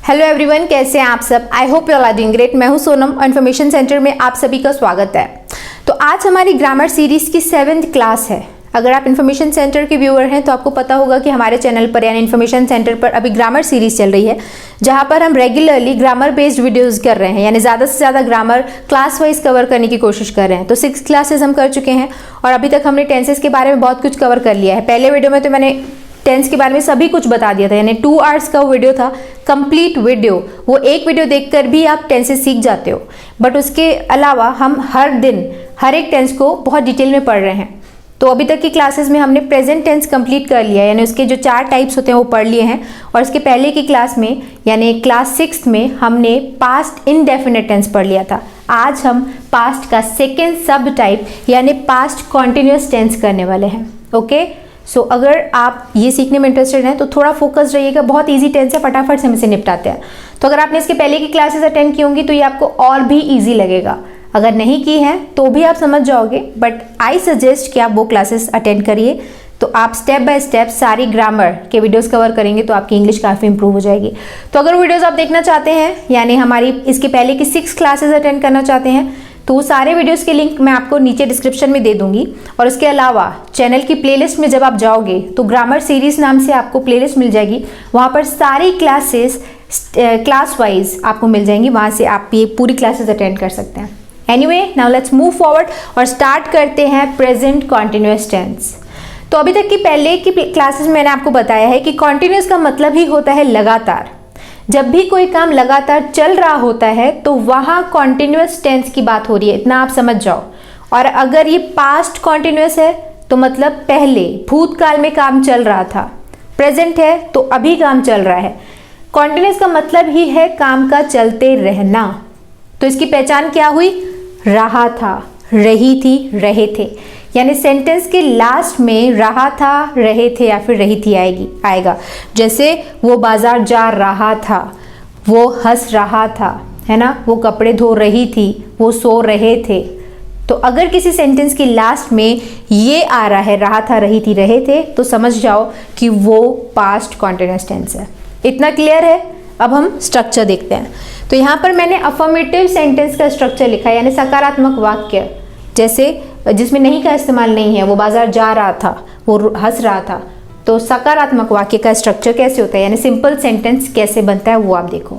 Hello everyone, कैसे हैं आप सब। I hope you all are doing great. मैं हूं सोनम और इन्फॉर्मेशन सेंटर में आप सभी का स्वागत है। तो आज हमारी ग्रामर सीरीज़ की 7th क्लास है। अगर आप इन्फॉर्मेशन सेंटर के व्यूअर हैं तो आपको पता होगा कि हमारे चैनल पर यानी इन्फॉर्मेशन सेंटर पर अभी ग्रामर सीरीज़ चल रही है, जहां पर हम रेगुलरली ग्रामर बेस्ड वीडियोज़ कर रहे हैं, यानी ज़्यादा से ज़्यादा ग्रामर क्लास वाइज कवर करने की कोशिश कर रहे हैं। तो 6 क्लासेस हम कर चुके हैं और अभी तक हमने टेंसेस के बारे में बहुत कुछ कवर कर लिया है। पहले वीडियो में तो मैंने टेंस के बारे में सभी कुछ बता दिया था, यानी 2 आवर्स का वीडियो था, कंप्लीट वीडियो। वो एक वीडियो देखकर भी आप टेंसेस सीख जाते हो। बट उसके अलावा हम हर दिन हर एक टेंस को बहुत डिटेल में पढ़ रहे हैं। तो अभी तक की क्लासेस में हमने प्रेजेंट टेंस कंप्लीट कर लिया है, यानी उसके जो 4 टाइप्स होते हैं वो पढ़ लिए हैं। और इसके पहले की क्लास में यानी क्लास 6 में हमने पास्ट इनडेफिनेट टेंस पढ़ लिया था। आज हम पास्ट का सेकेंड सब टाइप यानी पास्ट कॉन्टिन्यूस टेंस करने वाले हैं। ओके, सो अगर आप ये सीखने में इंटरेस्टेड हैं तो थोड़ा फोकस रहिएगा। बहुत इजी टेंस है, फटाफट से हम इसे निपटाते हैं। तो अगर आपने इसके पहले की क्लासेस अटेंड की होंगी तो ये आपको और भी इजी लगेगा। अगर नहीं की है तो भी आप समझ जाओगे, बट आई सजेस्ट कि आप वो क्लासेस अटेंड करिए। तो आप स्टेप बाय स्टेप सारी ग्रामर के वीडियोस कवर करेंगे तो आपकी इंग्लिश काफ़ी इंप्रूव हो जाएगी। तो अगर वीडियोस आप देखना चाहते हैं यानी हमारी इसके पहले की 6 क्लासेस अटेंड करना चाहते हैं तो वो सारे वीडियोस के लिंक मैं आपको नीचे डिस्क्रिप्शन में दे दूंगी। और उसके अलावा चैनल की प्लेलिस्ट में जब आप जाओगे तो ग्रामर सीरीज नाम से आपको प्लेलिस्ट मिल जाएगी। वहाँ पर सारी क्लासेस क्लास वाइज आपको मिल जाएंगी, वहाँ से आप ये पूरी क्लासेस अटेंड कर सकते हैं। Anyway, now let's move forward और स्टार्ट करते हैं प्रेजेंट कॉन्टिन्यूस टेंस। तो अभी तक की पहले की क्लासेस में मैंने आपको बताया है कि कॉन्टिन्यूस का मतलब ही होता है लगातार। जब भी कोई काम लगातार चल रहा होता है तो वहाँ कॉन्टिन्यूस टेंस की बात हो रही है, इतना आप समझ जाओ। और अगर ये पास्ट कॉन्टिन्यूस है तो मतलब पहले भूतकाल में काम चल रहा था। प्रेजेंट है तो अभी काम चल रहा है। कॉन्टिन्यूस का मतलब ही है काम का चलते रहना। तो इसकी पहचान क्या हुई? रहा था, रही थी, रहे थे। यानी सेंटेंस के लास्ट में रहा था, रहे थे या फिर रही थी आएगा। जैसे वो बाजार जा रहा था, वो हंस रहा था, है ना, वो कपड़े धो रही थी, वो सो रहे थे। तो अगर किसी सेंटेंस के लास्ट में ये आ रहा है रहा था, रही थी, रहे थे, तो समझ जाओ कि वो पास्ट कॉन्टिन्यूस टेंस है। इतना क्लियर है? अब हम स्ट्रक्चर देखते हैं। तो यहाँ पर मैंने अफर्मेटिव सेंटेंस का स्ट्रक्चर लिखा है, यानी सकारात्मक वाक्य, जैसे जिसमें नहीं का इस्तेमाल नहीं है। वो बाजार जा रहा था, वो हंस रहा था। तो सकारात्मक वाक्य का स्ट्रक्चर कैसे होता है, यानी सिंपल सेंटेंस कैसे बनता है वो आप देखो।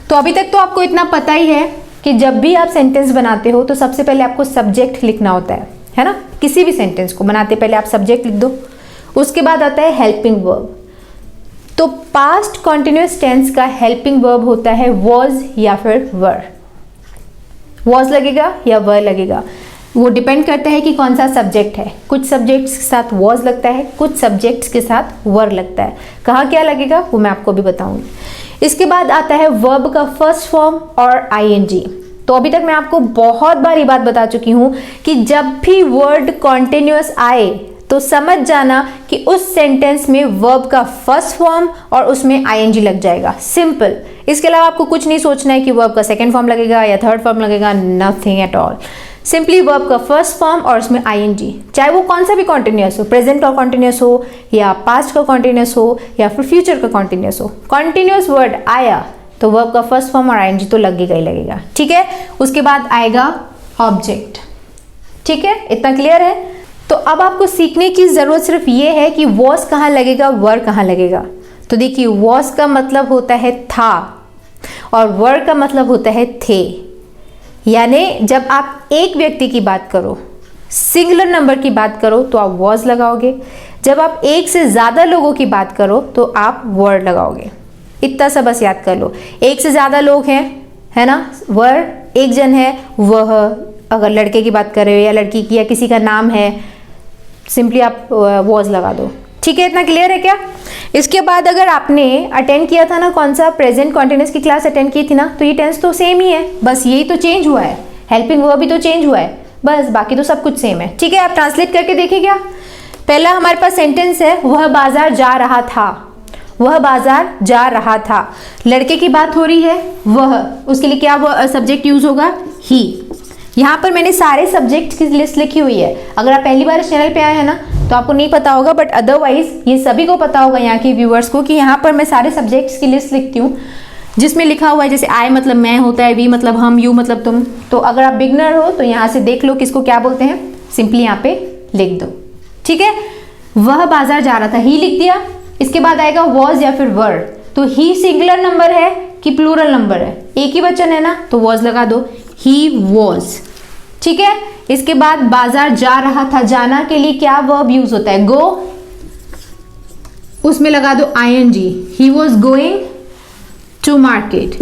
तो अभी तक तो आपको इतना पता ही है कि जब भी आप सेंटेंस बनाते हो तो सबसे पहले आपको सब्जेक्ट लिखना होता है ना। किसी भी सेंटेंस को बनाते पहले आप सब्जेक्ट लिख दो, उसके बाद आता है हेल्पिंग वर्ब। तो पास्ट कॉन्टिन्यूस टेंस का हेल्पिंग वर्ब होता है वॉज या फिर वर। वॉज लगेगा या वर लगेगा, वो डिपेंड करता है कि कौन सा सब्जेक्ट है। कुछ सब्जेक्ट्स के साथ वॉज लगता है, कुछ सब्जेक्ट्स के साथ वर लगता है। कहाँ क्या लगेगा वो मैं आपको भी बताऊंगी। इसके बाद आता है वर्ब का फर्स्ट फॉर्म और आईएनजी। तो अभी तक मैं आपको बहुत बार ये बात बता चुकी हूँ कि जब भी वर्ड कॉन्टिन्यूअस आए तो समझ जाना कि उस सेंटेंस में वर्ब का फर्स्ट फॉर्म और उसमें आईएनजी लग जाएगा। सिंपल। इसके अलावा आपको कुछ नहीं सोचना है कि वर्ब का सेकंड फॉर्म लगेगा या थर्ड फॉर्म लगेगा, nothing at all. Simply verb का फर्स्ट फॉर्म और उसमें आईएनजी, चाहे वो कौन सा भी कॉन्टिन्यूअस हो, प्रेजेंट का कॉन्टिन्यूअस हो या पास्ट का कॉन्टिन्यूअस हो या फिर फ्यूचर का कॉन्टिन्यूअस हो। कॉन्टिन्यूअस वर्ड आया तो वर्ब का फर्स्ट फॉर्म और आईएनजी तो लगेगा ही लगेगा। ठीक है, उसके बाद आएगा ऑब्जेक्ट। ठीक है, इतना क्लियर है? तो अब आपको सीखने की जरूरत सिर्फ ये है कि वॉज कहाँ लगेगा, वर कहाँ लगेगा। तो देखिए, वॉज का मतलब होता है था और वर का मतलब होता है थे। यानी जब आप एक व्यक्ति की बात करो, सिंगुलर नंबर की बात करो तो आप वॉज लगाओगे। जब आप एक से ज़्यादा लोगों की बात करो तो आप वर लगाओगे। इतना सा बस याद कर लो। एक से ज़्यादा लोग हैं, है ना, वर। एक जन है वह, अगर लड़के की बात कर रहे हो या लड़की की या किसी का नाम है, सिंपली आप वॉज लगा दो। ठीक है, इतना क्लियर है क्या? इसके बाद अगर आपने अटेंड किया था ना, कौन सा प्रेजेंट कॉन्टिन्यूस की क्लास अटेंड की थी ना, तो ये टेंस तो सेम ही है, बस यही तो चेंज हुआ है। हेल्पिंग वर्ब भी तो चेंज हुआ है, बस बाकी तो सब कुछ सेम है। ठीक है, आप ट्रांसलेट करके देखिए। क्या पहला हमारे पास सेंटेंस है, वह बाजार जा रहा था। वह बाजार जा रहा था, लड़के की बात हो रही है, वह, उसके लिए क्या सब्जेक्ट यूज होगा? ही। यहाँ पर मैंने सारे सब्जेक्ट्स की लिस्ट लिखी हुई है। अगर आप पहली बार इस चैनल पे आए हैं ना तो आपको नहीं पता होगा, बट अदरवाइज ये सभी को पता होगा, यहाँ के व्यूअर्स को, कि यहाँ पर मैं सारे सब्जेक्ट्स की लिस्ट लिखती हूँ। जिसमें लिखा हुआ है जैसे आई मतलब मैं होता है, वी मतलब हम, यू मतलब तुम। तो अगर आप बिगनर हो तो यहाँ से देख लो किसको क्या बोलते हैं, सिंपली यहाँ पे लिख दो। ठीक है, वह बाजार जा रहा था, ही लिख दिया। इसके बाद आएगा वॉज या फिर वर। तो ही सिंगुलर नंबर है कि प्लूरल नंबर है, एक ही वचन है ना, तो वॉज लगा दो, ही वॉज। ठीक है, इसके बाद बाजार जा रहा था, जाना के लिए क्या वर्ब यूज होता है, गो, उसमें लगा दो ing, he was going to market,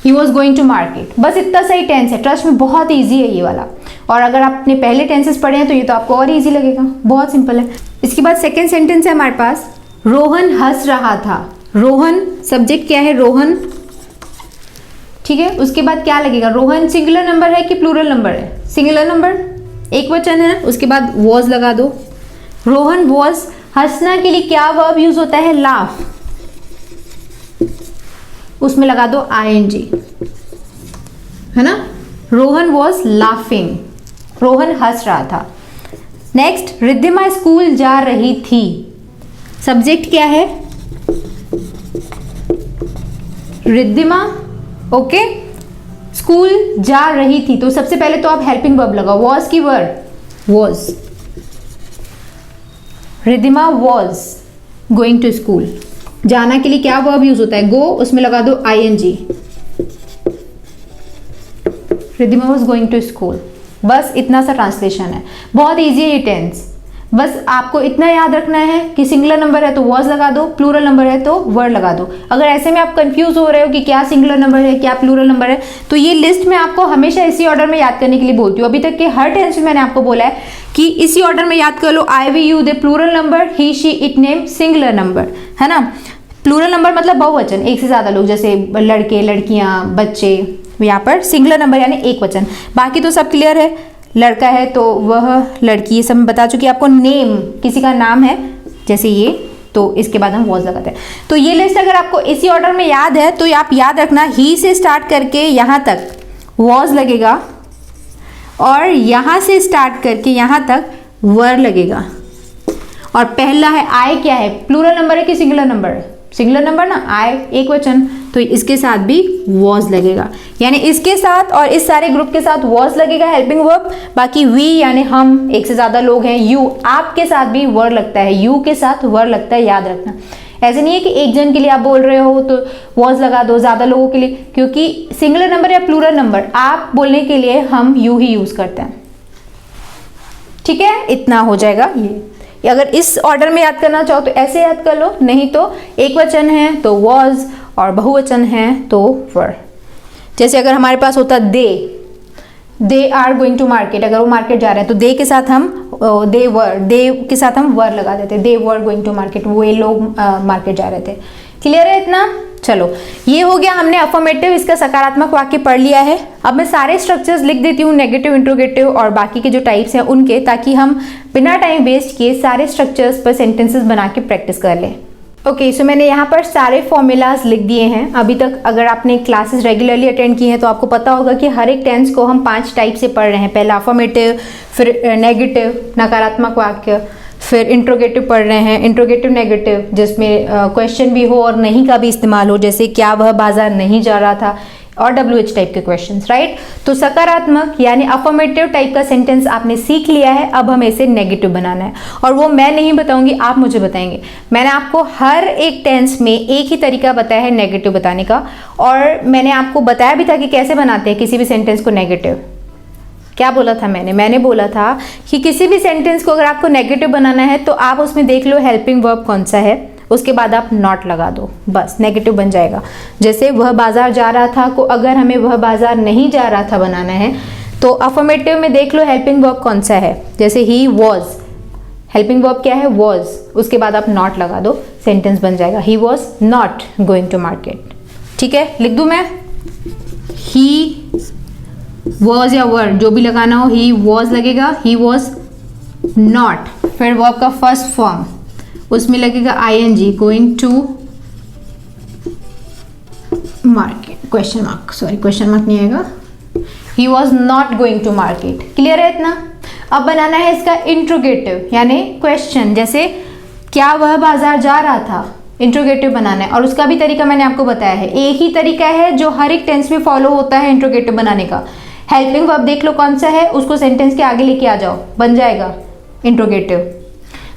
he was going to market. बस इतना सही टेंस है, ट्रस्ट में बहुत ईजी है ये वाला। और अगर आपने पहले टेंसेस पढ़े हैं तो ये तो आपको और ईजी लगेगा, बहुत सिंपल है। इसके बाद सेकेंड सेंटेंस है हमारे पास, रोहन हंस रहा था। रोहन सब्जेक्ट क्या है, रोहन। ठीक है, उसके बाद क्या लगेगा, रोहन सिंगुलर नंबर है कि प्लूरल नंबर है, सिंगुलर नंबर, एक वचन है। उसके बाद वॉज लगा दो, रोहन वॉज। हंसना के लिए क्या वर्ब यूज होता है, लाफ, उसमें लगा दो ing, है ना। रोहन वॉज लाफिंग, रोहन हंस रहा था। नेक्स्ट, रिद्धिमा स्कूल जा रही थी। सब्जेक्ट क्या है, रिद्धिमा। ओके, स्कूल जा रही थी, तो सबसे पहले तो आप हेल्पिंग वर्ब लगाओ, वॉज की word, was. Riddhima was going to school. जाना के लिए क्या वर्ब यूज होता है, गो, उसमें लगा दो ing, Riddhima was going to school. बस इतना सा ट्रांसलेशन है, बहुत इजी है ये टेंस। बस आपको इतना याद रखना है कि सिंगुलर नंबर है तो वॉज लगा दो, प्लूरल नंबर है तो वर्ड लगा दो। अगर ऐसे में आप कंफ्यूज हो रहे हो कि क्या सिंगुलर नंबर है क्या प्लूरल नंबर है, तो ये लिस्ट मैं आपको हमेशा इसी ऑर्डर में याद करने के लिए बोलती हूँ। अभी तक के हर टेंस में मैंने आपको बोला है कि इसी ऑर्डर में याद कर लो, I, we, you, they plural number, he, she, it, name singular number, है ना। प्लूरल नंबर मतलब बहुवचन, एक से ज्यादा लोग, जैसे लड़के, लड़कियां, बच्चे। यहाँ पर सिंगुलर नंबर यानी एक वचन। बाकी तो सब क्लियर है, लड़का है तो वह, लड़की, ये सब मैं बता चुकी। आपको नेम, किसी का नाम है जैसे ये, तो इसके बाद हम वॉज लगाते हैं। तो ये लिस्ट अगर आपको इसी ऑर्डर में याद है तो आप याद रखना, ही से स्टार्ट करके यहाँ तक वॉज लगेगा और यहाँ से स्टार्ट करके यहाँ तक वर लगेगा। और पहला है आई, क्या है, प्लूरल नंबर है कि सिंगुलर नंबर है, सिंगुलर नंबर ना, आई एक वचन, तो इसके साथ भी वॉज लगेगा। यानी इसके साथ और इस सारे ग्रुप के साथ वॉज लगेगा, हेल्पिंग वर्ब। बाकी वी यानी हम, एक से ज्यादा लोग हैं, यू, आपके साथ भी वर्ड लगता है, यू के साथ वर्ड लगता है, याद रखना। ऐसे नहीं है कि एक जन के लिए आप बोल रहे हो तो वॉज लगा दो, ज्यादा लोगों के लिए, क्योंकि सिंगुलर नंबर या प्लूरल नंबर आप बोलने के लिए हम यू ही यूज करते हैं। ठीक है, इतना हो जाएगा ये। अगर इस ऑर्डर में याद करना चाहो तो ऐसे याद कर लो, नहीं तो एक वचन है तो वॉज और बहुवचन है तो वर। जैसे अगर हमारे पास होता they are going to market, अगर वो मार्केट जा रहे हैं तो दे के साथ हम दे के साथ हम वर लगा देते, दे वर गोइंग टू मार्केट, वो ये लोग मार्केट जा रहे थे। क्लियर है इतना? चलो, ये हो गया, हमने अफर्मेटिव, इसका सकारात्मक वाक्य पढ़ लिया है। अब मैं सारे स्ट्रक्चर्स लिख देती हूँ, नेगेटिव, इंट्रोगेटिव और बाकी के जो टाइप्स हैं उनके, ताकि हम बिना टाइम वेस्ट किए सारे स्ट्रक्चर्स पर सेंटेंसेस बना के प्रैक्टिस कर लें। ओके, सो मैंने यहाँ पर सारे फॉर्मूलाज लिख दिए हैं। अभी तक अगर आपने क्लासेस रेगुलरली अटेंड की हैं तो आपको पता होगा कि हर एक टेंस को हम 5 टाइप से पढ़ रहे हैं। पहला अफर्मेटिव, फिर नेगेटिव नकारात्मक वाक्य, फिर इंट्रोगेटिव पढ़ रहे हैं, इंट्रोगेटिव नेगेटिव जिसमें क्वेश्चन भी हो और नहीं का भी इस्तेमाल हो, जैसे क्या वह बाजार नहीं जा रहा था, और WH टाइप के क्वेश्चंस, राइट। तो सकारात्मक यानी अफर्मेटिव टाइप का सेंटेंस आपने सीख लिया है। अब हमें इसे नेगेटिव बनाना है, और वो मैं नहीं बताऊंगी, आप मुझे बताएंगे। मैंने आपको हर एक टेंस में एक ही तरीका बताया है नेगेटिव बताने का, और मैंने आपको बताया भी था कि कैसे बनाते हैं किसी भी सेंटेंस को नेगेटिव। क्या बोला था मैंने बोला था कि किसी भी सेंटेंस को अगर आपको नेगेटिव बनाना है तो आप उसमें देख लो हेल्पिंग वर्ब कौन सा है, उसके बाद आप नॉट लगा दो, बस नेगेटिव बन जाएगा। जैसे वह बाजार जा रहा था को अगर हमें वह बाजार नहीं जा रहा था बनाना है तो अफर्मेटिव में देख लो हेल्पिंग वर्ब कौन सा है, जैसे ही वॉज, हेल्पिंग वर्ब क्या है, वॉज, उसके बाद आप नॉट लगा दो, सेंटेंस बन जाएगा, he was not going to market. ठीक है, लिख दूं मैं, ही वॉज या वर्ड जो भी लगाना हो, ही वॉज लगेगा, ही वॉज नॉट, फिर वर्ब का फर्स्ट फॉर्म उसमें लगेगा ing, going to market, question mark, sorry question mark नहीं आएगा, he was not going to market. Clear है इतना? अब बनाना है इसका इंट्रोगेटिव यानी क्वेश्चन, जैसे क्या वह बाजार जा रहा था, इंट्रोगेटिव बनाना है, और उसका भी तरीका मैंने आपको बताया है। एक ही तरीका है जो हर एक टेंस में फॉलो होता है इंट्रोगेटिव बनाने का। हेल्पिंग वर्ब देख लो कौन सा है, उसको सेंटेंस के आगे लेके आ जाओ, बन जाएगा इंट्रोगेटिव।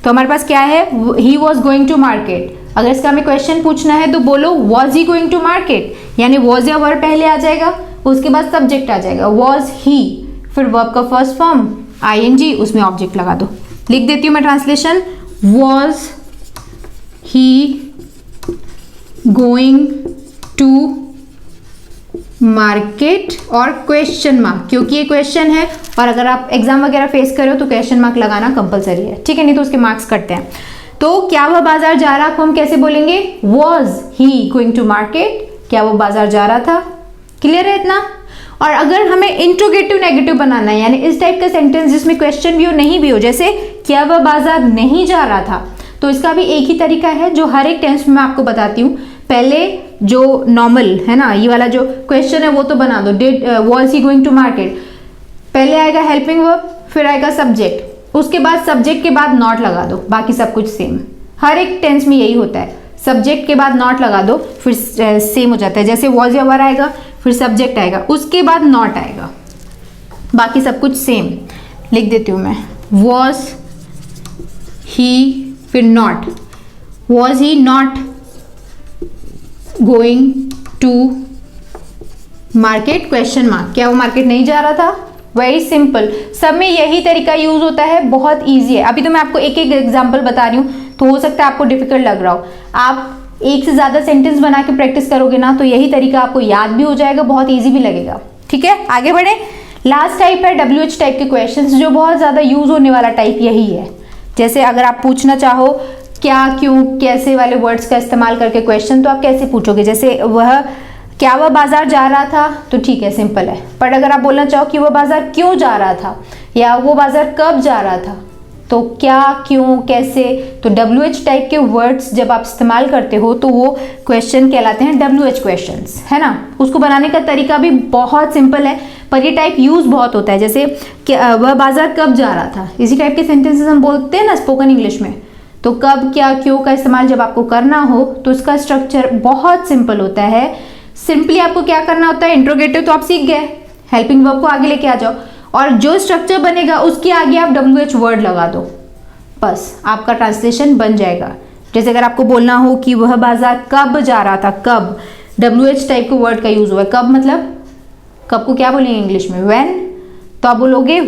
तो हमारे पास क्या है, he was going to market. अगर इसका हमें क्वेश्चन पूछना है तो बोलो was he going to market, यानी वॉज या वर्ब पहले आ जाएगा, उसके बाद सब्जेक्ट आ जाएगा, वॉज ही, फिर वर्ब का फर्स्ट फॉर्म ing, उसमें ऑब्जेक्ट लगा दो। लिख देती हूँ मैं translation, was he going to market और क्वेश्चन मार्क, क्योंकि ये क्वेश्चन है और अगर आप एग्जाम वगैरह फेस करो तो क्वेश्चन मार्क लगाना कंपलसरी है, ठीक है, नहीं तो उसके मार्क्स कटते हैं। तो क्या वह बाजार जा रहा को हम कैसे बोलेंगे, was he going to market, क्या वो बाजार जा रहा था। क्लियर है इतना। और अगर हमें इंट्रोगेटिव नेगेटिव बनाना है, यानी इस टाइप का सेंटेंस जिसमें क्वेश्चन भी हो नहीं भी हो, जैसे क्या वह बाजार नहीं जा रहा था, तो इसका भी एक ही तरीका है जो हर एक टेंस में मैं आपको बताती हूँ। पहले जो नॉर्मल है ना, ये वाला जो क्वेश्चन है वो तो बना दो, did was he going to market, पहले आएगा हेल्पिंग वर्ब, फिर आएगा सब्जेक्ट, उसके बाद सब्जेक्ट के बाद नॉट लगा दो, बाकी सब कुछ सेम। हर एक टेंस में यही होता है, सब्जेक्ट के बाद नॉट लगा दो, फिर सेम हो जाता है। जैसे वॉज या वर आएगा, फिर सब्जेक्ट आएगा, उसके बाद नॉट आएगा, बाकी सब कुछ सेम। लिख देती हूँ मैं, वॉज ही, फिर not, was he not going to market question mark, क्या वो मार्केट नहीं जा रहा था। वेरी सिंपल, सब में यही तरीका यूज होता है, बहुत ईजी है। अभी तो मैं आपको एक एक एग्जाम्पल बता रही हूँ, तो हो सकता है आपको डिफिकल्ट लग रहा हो। आप एक से ज्यादा सेंटेंस बना के प्रैक्टिस करोगे ना, तो यही तरीका आपको याद भी हो जाएगा, बहुत ईजी भी लगेगा। ठीक है, आगे बढ़े। लास्ट टाइप है WH टाइप के क्वेश्चंस, जो बहुत ज्यादा यूज होने वाला टाइप यही है। जैसे अगर आप पूछना चाहो क्या, क्यों, कैसे वाले वर्ड्स का इस्तेमाल करके क्वेश्चन, तो आप कैसे पूछोगे, जैसे क्या वह बाजार जा रहा था, तो ठीक है, सिंपल है। पर अगर आप बोलना चाहो कि वह बाजार क्यों जा रहा था, या वो बाजार कब जा रहा था, तो क्या, क्यों, कैसे, तो WH टाइप के वर्ड्स जब आप इस्तेमाल करते हो तो वो क्वेश्चन कहलाते हैं WH क्वेश्चंस, है ना। उसको बनाने का तरीका भी बहुत सिंपल है, पर ये टाइप यूज बहुत होता है। जैसे वह बाजार कब जा रहा था, इसी टाइप के सेंटेंसेस हम बोलते हैं ना स्पोकन इंग्लिश में। तो कब, क्या, क्यों का इस्तेमाल जब आपको करना हो तो इसका स्ट्रक्चर बहुत सिंपल होता है। सिंपली आपको क्या करना होता है, इंट्रोगेटिव तो आप सीख गए, हेल्पिंग वर्ब को आगे लेके आ जाओ, और जो स्ट्रक्चर बनेगा उसके आगे आप WH वर्ड लगा दो, बस आपका ट्रांसलेशन बन जाएगा। जैसे अगर आपको बोलना हो कि वह बाजार कब जा रहा था, कब, WH टाइप के वर्ड का यूज हुआ है। कब मतलब, कब को क्या बोलेंगे इंग्लिश में, व्हेन, तो आप बोलोगे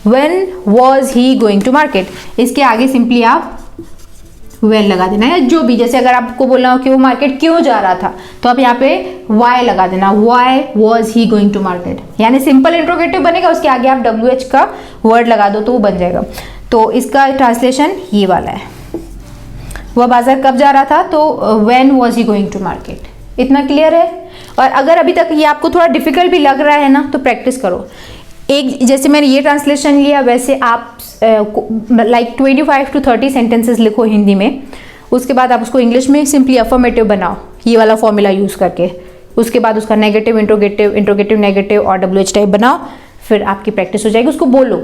when was he going to market, इसके आगे सिंपली आप वेन लगा देना है, जो भी। जैसे अगर आपको बोलना हो कि वो मार्केट क्यों जा रहा था, तो आप यहाँ पे वाई लगा देना, why was he going to market, यानी सिंपल इंट्रोगेटिव बनेगा, उसके आगे आप WH का वर्ड लगा दो तो वो बन जाएगा। तो इसका ट्रांसलेशन ये वाला है, वह बाजार कब जा रहा था, तो when was he going to market. इतना क्लियर है। और अगर अभी तक ये आपको थोड़ा डिफिकल्ट भी लग रहा है ना, तो प्रैक्टिस करो। एक जैसे मैंने ये ट्रांसलेशन लिया, वैसे आप लाइक 25 to 30 सेंटेंसेस लिखो हिंदी में, उसके बाद आप उसको इंग्लिश में सिंपली अफर्मेटिव बनाओ, ये वाला फॉर्मूला यूज करके। उसके बाद उसका नेगेटिव, इंट्रोगेटिव, नेगेटिव और WH टाइप बनाओ, फिर आपकी प्रैक्टिस हो जाएगी। उसको बोलो,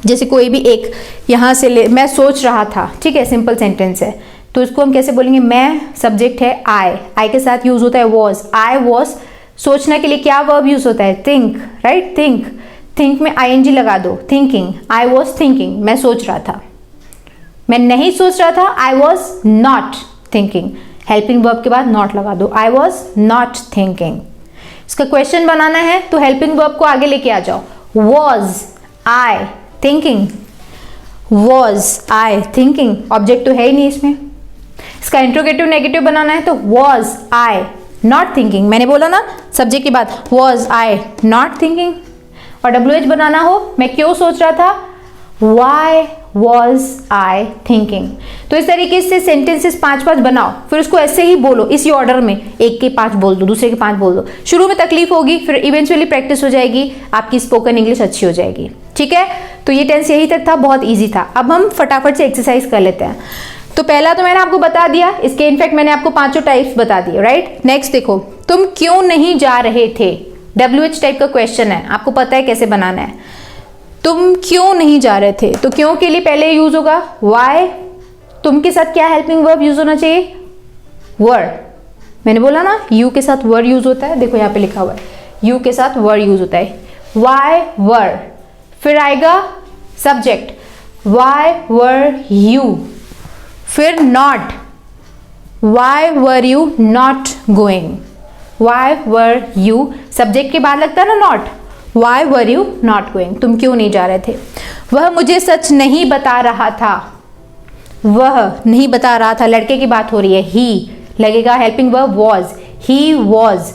जैसे कोई भी एक यहाँ से ले, मैं सोच रहा था, ठीक है, सिंपल सेंटेंस है, तो इसको हम कैसे बोलेंगे, मैं, सब्जेक्ट है आई के साथ यूज होता है वॉज, आई वॉज। सोचने के लिए क्या वर्ब यूज होता है, थिंक, राइट, थिंक में ing लगा दो, थिंकिंग, आई वॉज थिंकिंग, मैं सोच रहा था। मैं नहीं सोच रहा था, I was not thinking, helping verb के बाद नॉट लगा दो, आई वॉज नॉट थिंकिंग। इसका क्वेश्चन बनाना है तो हेल्पिंग वर्ब को आगे लेके आ जाओ, was I thinking, was I thinking, object तो है ही नहीं इसमें। इसका इंट्रोगेटिव नेगेटिव बनाना है तो वॉज आई नॉट थिंकिंग, मैंने बोला ना सब्जेक्ट के बाद वॉज आई नॉट थिंकिंग। और WH बनाना हो, मैं क्यों सोच रहा था, वाई वॉज आई थिंकिंग। तो इस तरीके से सेंटेंसेस 5-5 बनाओ, फिर उसको ऐसे ही बोलो, इसी ऑर्डर में, एक के 5 बोल दो, दूसरे के 5 बोल दो। शुरू में तकलीफ होगी, फिर इवेंचुअली प्रैक्टिस हो जाएगी, आपकी स्पोकन इंग्लिश अच्छी हो जाएगी। ठीक है, तो ये टेंस यही तक था, बहुत ईजी था। अब हम फटाफट से एक्सरसाइज कर लेते हैं। तो पहला तो मैंने आपको बता दिया, इसके इनफैक्ट मैंने आपको 5 टाइप्स बता दिए, राइट। नेक्स्ट देखो, तुम क्यों नहीं जा रहे थे, WH टाइप का क्वेश्चन है, आपको पता है कैसे बनाना है। तुम क्यों नहीं जा रहे थे, तो क्यों के लिए पहले यूज होगा वाई, तुम के साथ क्या हेल्पिंग वर्ब यूज होना चाहिए? वर। मैंने बोला ना यू के साथ वर यूज होता है, देखो यहाँ पे लिखा हुआ है यू के साथ वर यूज होता है। वाई वर, फिर आएगा सब्जेक्ट, वाई वर यू, फिर not, why were you not going, why were you, subject के बाद लगता है ना not, why were you not going, तुम क्यों नहीं जा रहे थे? वह मुझे सच नहीं बता रहा था, वह नहीं बता रहा था, लड़के की बात हो रही है, ही लगेगा helping verb was, he was,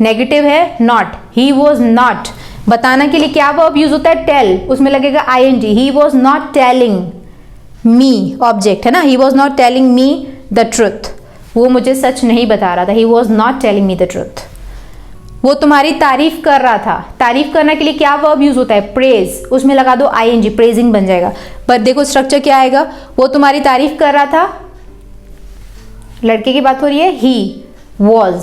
negative है नॉट, ही वॉज नॉट, बताना के लिए क्या वर्ब यूज होता है? टेल, उसमें लगेगा ing, he was not telling me, object है ना, ही was not telling me the truth, वो मुझे सच नहीं बता रहा था, ही was not telling me the truth. वो तुम्हारी तारीफ कर रहा था, तारीफ करने के लिए क्या वर्ब यूज होता है? प्रेज, उसमें लगा दो ing, प्रेजिंग बन जाएगा। पर देखो स्ट्रक्चर क्या आएगा, वो तुम्हारी तारीफ कर रहा था, लड़के की बात हो रही है, ही वॉज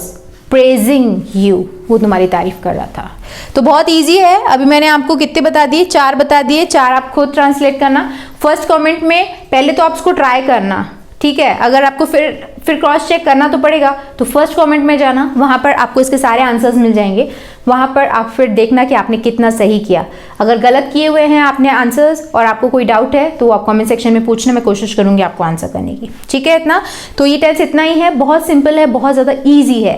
प्रेजिंग यू, वो तुम्हारी तारीफ कर रहा था। तो बहुत इजी है, अभी मैंने आपको कितने बता दिए? 4 बता दिए, 4 आप खुद ट्रांसलेट करना। फर्स्ट कमेंट में पहले तो आप इसको ट्राई करना, ठीक है? अगर आपको फिर क्रॉस चेक करना तो पड़ेगा, तो फर्स्ट कमेंट में जाना, वहाँ पर आपको इसके सारे आंसर्स मिल जाएंगे, वहाँ पर आप फिर देखना कि आपने कितना सही किया। अगर गलत किए हुए हैं आपने आंसर्स और आपको कोई डाउट है तो आप कमेंट सेक्शन में पूछना, मैं कोशिश करूँगी आपको आंसर करने की, ठीक है? इतना तो ये टेस्ट इतना ही है, बहुत सिंपल है, बहुत ज़्यादा ईजी है।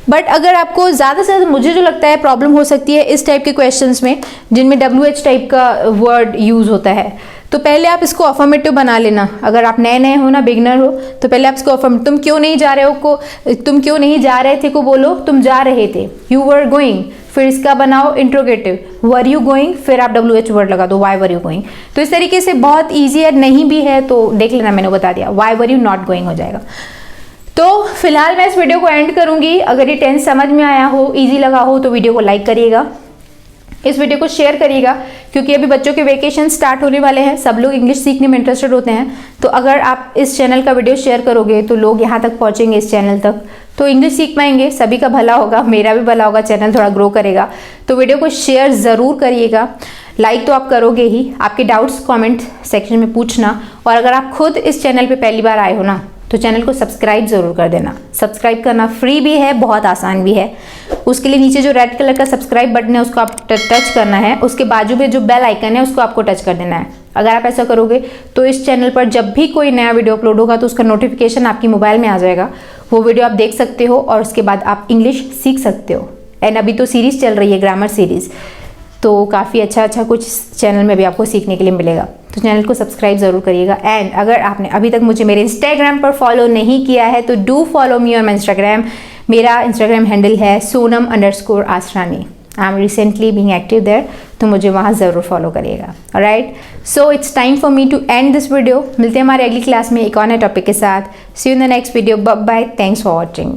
बट अगर आपको ज़्यादा से ज़्यादा, मुझे जो लगता है प्रॉब्लम हो सकती है इस टाइप के क्वेश्चन में जिनमें WH टाइप का वर्ड यूज़ होता है, तो पहले आप इसको अफर्मेटिव बना लेना। अगर आप नए हो ना, बिगनर हो, तो पहले आप इसको अफर्मेटिव, तुम क्यों नहीं जा रहे हो को, तुम क्यों नहीं जा रहे थे को बोलो तुम जा रहे थे, यू वर गोइंग, फिर इसका बनाओ इंट्रोगेटिव, वर यू गोइंग, फिर आप WH वर्ड लगा दो, वाई वर यू गोइंग। तो इस तरीके से बहुत ईजी है, नहीं भी है तो देख लेना, मैंने बता दिया, why were you not going हो जाएगा। तो फिलहाल मैं इस वीडियो को एंड करूंगी। अगर ये टेंस समझ में आया हो, इजी लगा हो, तो वीडियो को लाइक करिएगा, इस वीडियो को शेयर करिएगा, क्योंकि अभी बच्चों के वेकेशन स्टार्ट होने वाले हैं, सब लोग इंग्लिश सीखने में इंटरेस्टेड होते हैं। तो अगर आप इस चैनल का वीडियो शेयर करोगे तो लोग यहाँ तक पहुँचेंगे, इस चैनल तक, तो इंग्लिश सीख पाएंगे, सभी का भला होगा, मेरा भी भला होगा, चैनल थोड़ा ग्रो करेगा। तो वीडियो को शेयर ज़रूर करिएगा, लाइक तो आप करोगे ही, आपके डाउट्स कमेंट सेक्शन में पूछना, और अगर आप खुद इस चैनल पे पहली बार आए हो ना, तो चैनल को सब्सक्राइब ज़रूर कर देना। सब्सक्राइब करना फ्री भी है, बहुत आसान भी है। उसके लिए नीचे जो रेड कलर का सब्सक्राइब बटन है उसको आप टच करना है, उसके बाजू में जो बेल आइकन है उसको आपको टच कर देना है। अगर आप ऐसा करोगे तो इस चैनल पर जब भी कोई नया वीडियो अपलोड होगा तो उसका नोटिफिकेशन आपकी मोबाइल में आ जाएगा, वो वीडियो आप देख सकते हो और उसके बाद आप इंग्लिश सीख सकते हो। एंड अभी तो सीरीज़ चल रही है, ग्रामर सीरीज़, तो काफ़ी अच्छा कुछ चैनल में भी आपको सीखने के लिए मिलेगा। तो चैनल को सब्सक्राइब ज़रूर करिएगा। एंड अगर आपने अभी तक मुझे मेरे इंस्टाग्राम पर फॉलो नहीं किया है तो do follow me on my Instagram. मेरा इंस्टाग्राम हैंडल है sonam_asrani। I am recently being active there, तो मुझे वहाँ ज़रूर फॉलो करिएगा। Alright, so it's time for me to end this video. मिलते हैं हमारे अगली क्लास में एक और नए टॉपिक के साथ। See you in the next video, bye bye, thanks for watching.